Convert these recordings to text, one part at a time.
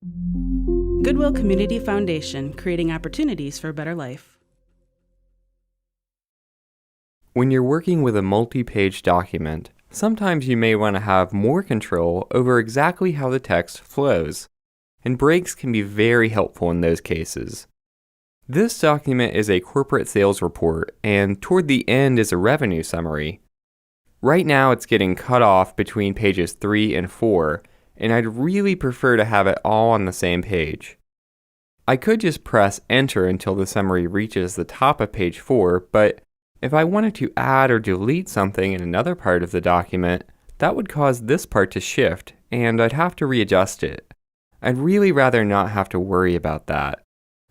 Goodwill Community Foundation, creating opportunities for a better life. When you're working with a multi-page document, sometimes you may want to have more control over exactly how the text flows, and breaks can be very helpful in those cases. This document is a corporate sales report, and toward the end is a revenue summary. Right now it's getting cut off between pages 3 and 4, and I'd really prefer to have it all on the same page. I could just press enter until the summary reaches the top of page 4, but if I wanted to add or delete something in another part of the document, that would cause this part to shift, and I'd have to readjust it. I'd really rather not have to worry about that.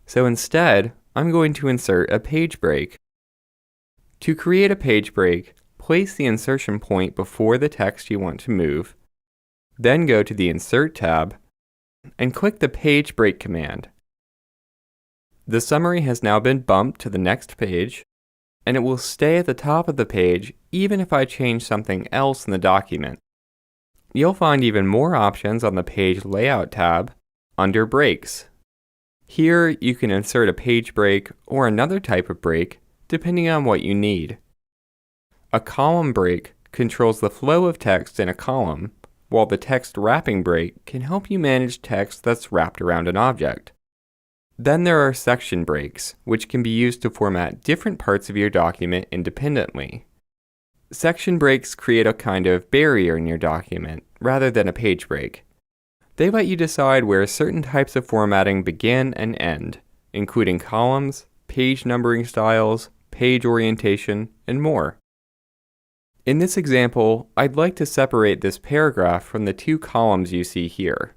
So instead, I'm going to insert a page break. To create a page break, place the insertion point before the text you want to move, then go to the Insert tab, and click the Page Break command. The summary has now been bumped to the next page, and it will stay at the top of the page even if I change something else in the document. You'll find even more options on the Page Layout tab under Breaks. Here you can insert a page break or another type of break depending on what you need. A column break controls the flow of text in a column, while the text wrapping break can help you manage text that's wrapped around an object. Then there are section breaks, which can be used to format different parts of your document independently. Section breaks create a kind of barrier in your document, rather than a page break. They let you decide where certain types of formatting begin and end, including columns, page numbering styles, page orientation, and more. In this example, I'd like to separate this paragraph from the two columns you see here.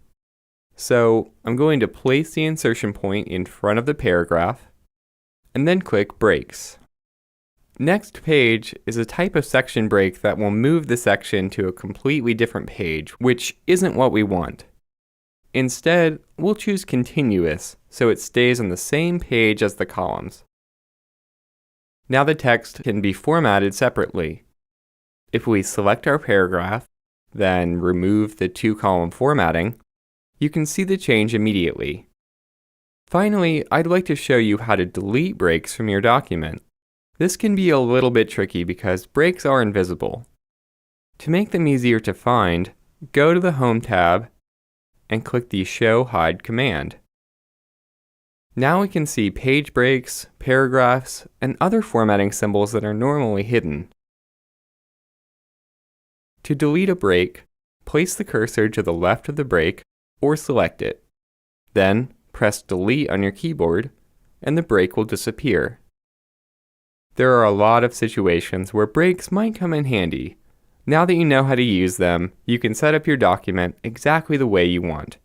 So I'm going to place the insertion point in front of the paragraph, and then click Breaks. Next page is a type of section break that will move the section to a completely different page, which isn't what we want. Instead, we'll choose Continuous, so it stays on the same page as the columns. Now the text can be formatted separately. If we select our paragraph, then remove the two-column formatting, you can see the change immediately. Finally, I'd like to show you how to delete breaks from your document. This can be a little bit tricky because breaks are invisible. To make them easier to find, go to the Home tab and click the Show Hide command. Now we can see page breaks, paragraphs, and other formatting symbols that are normally hidden. To delete a break, place the cursor to the left of the break or select it. Then press Delete on your keyboard and the break will disappear. There are a lot of situations where breaks might come in handy. Now that you know how to use them, you can set up your document exactly the way you want.